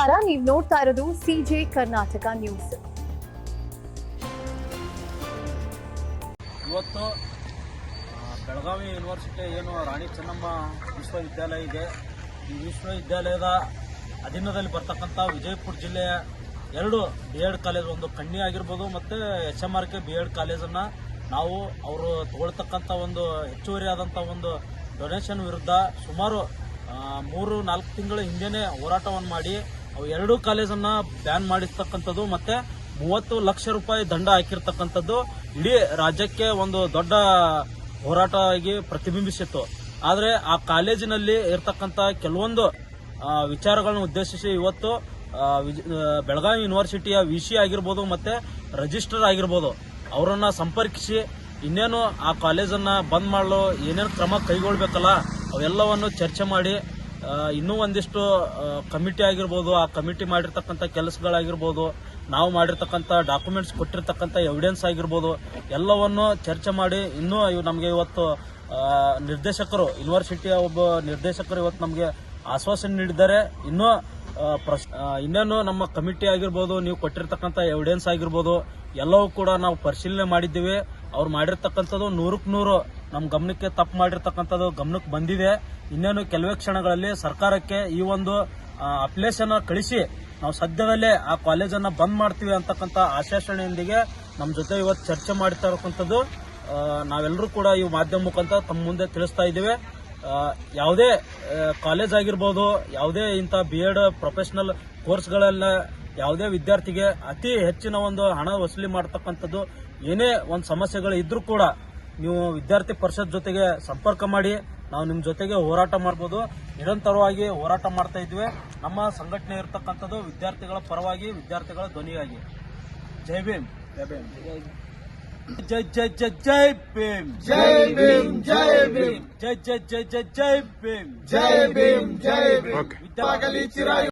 ನಮಸ್ಕಾರ, ನೀವು ನೋಡ್ತಾ ಇರೋದು ಸಿಜೆ ಕರ್ನಾಟಕ ನ್ಯೂಸ್. ಇವತ್ತು ಬೆಳಗಾವಿ ಯೂನಿವರ್ಸಿಟಿ ಏನು ರಾಣಿ ಚೆನ್ನಮ್ಮ ವಿಶ್ವವಿದ್ಯಾಲಯ ಇದೆ. ಈ ವಿಶ್ವವಿದ್ಯಾಲಯದ ಅಧೀನದಲ್ಲಿ ಬರ್ತಕ್ಕಂಥ ವಿಜಯಪುರ ಜಿಲ್ಲೆಯ 2 BEd ಕಾಲೇಜ್, ಒಂದು ಕಣ್ಣಿ ಆಗಿರ್ಬೋದು ಮತ್ತು HMRK BEd ಕಾಲೇಜನ್ನು ನಾವು ಅವರು ತಗೊಳ್ತಕ್ಕಂಥ ಒಂದು ಹೆಚ್ಚುವರಿ ಆದಂಥ ಒಂದು ಡೊನೇಷನ್ ವಿರುದ್ಧ ಸುಮಾರು 3-4 ತಿಂಗಳ ಹಿಂದೆನೇ ಹೋರಾಟವನ್ನು ಮಾಡಿ ಅವು 2 ಕಾಲೇಜನ್ನು ಬ್ಯಾನ್ ಮಾಡಿರ್ತಕ್ಕಂಥದ್ದು ಮತ್ತು 30 ಲಕ್ಷ ರೂಪಾಯಿ ದಂಡ ಹಾಕಿರ್ತಕ್ಕಂಥದ್ದು ಇಡೀ ರಾಜ್ಯಕ್ಕೆ ಒಂದು ದೊಡ್ಡ ಹೋರಾಟ ಆಗಿ ಪ್ರತಿಬಿಂಬಿಸಿತ್ತು. ಆದರೆ ಆ ಕಾಲೇಜಿನಲ್ಲಿ ಇರತಕ್ಕಂಥ ಕೆಲವೊಂದು ವಿಚಾರಗಳನ್ನು ಉದ್ದೇಶಿಸಿ ಇವತ್ತು ಬೆಳಗಾವಿ ಯೂನಿವರ್ಸಿಟಿಯ VC ಆಗಿರ್ಬೋದು ಮತ್ತು ರಿಜಿಸ್ಟ್ರಾರ್ ಆಗಿರ್ಬೋದು ಅವರನ್ನು ಸಂಪರ್ಕಿಸಿ ಇನ್ನೇನು ಆ ಕಾಲೇಜನ್ನು ಬಂದ್ ಮಾಡಲು ಏನೇನು ಕ್ರಮ ಕೈಗೊಳ್ಳಬೇಕಲ್ಲ ಅವೆಲ್ಲವನ್ನು ಚರ್ಚೆ ಮಾಡಿ ಇನ್ನೂ ಒಂದಿಷ್ಟು ಕಮಿಟಿ ಆಗಿರ್ಬೋದು, ಆ ಕಮಿಟಿ ಮಾಡಿರ್ತಕ್ಕಂಥ ಕೆಲಸಗಳಾಗಿರ್ಬೋದು, ನಾವು ಮಾಡಿರ್ತಕ್ಕಂಥ ಡಾಕ್ಯುಮೆಂಟ್ಸ್ ಕೊಟ್ಟಿರ್ತಕ್ಕಂಥ ಎವಿಡೆನ್ಸ್ ಆಗಿರ್ಬೋದು ಎಲ್ಲವನ್ನು ಚರ್ಚೆ ಮಾಡಿ ಇನ್ನೂ ನಮಗೆ ಇವತ್ತು ನಿರ್ದೇಶಕರು, ಯೂನಿವರ್ಸಿಟಿಯ ಒಬ್ಬ ನಿರ್ದೇಶಕರು ಇವತ್ತು ನಮಗೆ ಆಶ್ವಾಸನೆ ನೀಡಿದ್ದಾರೆ. ಇನ್ನೇನು ನಮ್ಮ ಕಮಿಟಿ ಆಗಿರ್ಬೋದು, ನೀವು ಕೊಟ್ಟಿರ್ತಕ್ಕಂಥ ಎವಿಡೆನ್ಸ್ ಆಗಿರ್ಬೋದು ಎಲ್ಲವೂ ಕೂಡ ನಾವು ಪರಿಶೀಲನೆ ಮಾಡಿದ್ದೀವಿ. ಅವ್ರು ಮಾಡಿರ್ತಕ್ಕಂಥದ್ದು 100ಕ್ಕೆ 100 ನಮ್ಮ ಗಮನಕ್ಕೆ ತಪ್ಪು ಮಾಡಿರ್ತಕ್ಕಂಥದ್ದು ಗಮನಕ್ಕೆ ಬಂದಿದೆ. ಇನ್ನೇನು ಕೆಲವೇ ಕ್ಷಣಗಳಲ್ಲಿ ಸರ್ಕಾರಕ್ಕೆ ಈ ಒಂದು ಅಪ್ಲಿಕೇಶನ್ ಕಳಿಸಿ ನಾವು ಸದ್ಯದಲ್ಲೇ ಆ ಕಾಲೇಜನ್ನು ಬಂದ್ ಮಾಡ್ತೀವಿ ಅಂತಕ್ಕಂಥ ಆಶ್ವಾಸನೆಯೊಂದಿಗೆ ನಮ್ಮ ಜೊತೆ ಇವತ್ತು ಚರ್ಚೆ ಮಾಡ್ತಾ ಇರತಕ್ಕಂಥದ್ದು ನಾವೆಲ್ಲರೂ ಕೂಡ ಈ ಮಾಧ್ಯಮ ಮುಖಾಂತರ ತಮ್ಮ ಮುಂದೆ ತಿಳಿಸ್ತಾ ಇದ್ದೀವಿ. ಯಾವುದೇ ಕಾಲೇಜ್ ಆಗಿರ್ಬೋದು, ಯಾವುದೇ ಇಂಥ BEd ಪ್ರೊಫೆಷನಲ್ ಕೋರ್ಸ್ಗಳೆಲ್ಲ ಯಾವುದೇ ವಿದ್ಯಾರ್ಥಿಗೆ ಅತಿ ಹೆಚ್ಚಿನ ಒಂದು ಹಣ ವಸೂಲಿ ಮಾಡ್ತಕ್ಕಂಥದ್ದು ಏನೇ ಒಂದು ಸಮಸ್ಯೆಗಳು ಇದ್ರೂ ಕೂಡ ನೀವು ವಿದ್ಯಾರ್ಥಿ ಪರಿಷತ್ ಜೊತೆಗೆ ಸಂಪರ್ಕ ಮಾಡಿ ನಾವು ನಿಮ್ಮ ಜೊತೆಗೆ ಹೋರಾಟ ಮಾಡ್ಬೋದು. ನಿರಂತರವಾಗಿ ಹೋರಾಟ ಮಾಡ್ತಾ ಇದ್ವಿ. ನಮ್ಮ ಸಂಘಟನೆ ಇರತಕ್ಕಂಥದ್ದು ವಿದ್ಯಾರ್ಥಿಗಳ ಪರವಾಗಿ, ವಿದ್ಯಾರ್ಥಿಗಳ ಧ್ವನಿಯಾಗಿ. ಜೈ ಭೀಮ್, ಜೈ ಭೀಮ್, ಜೈ ಜೈ ಜೈ ಜೈ ಭೀಮ್, ಜೈ ಭೀಮ್, ಜೈ ಭೀಮ್, ಜೈ ಜೈ ಜೈ ಜೈ ಜೈ ಭೀಮ್, ಜೈ ಭೀಮ್, ಜೈ ಭೀಮ್.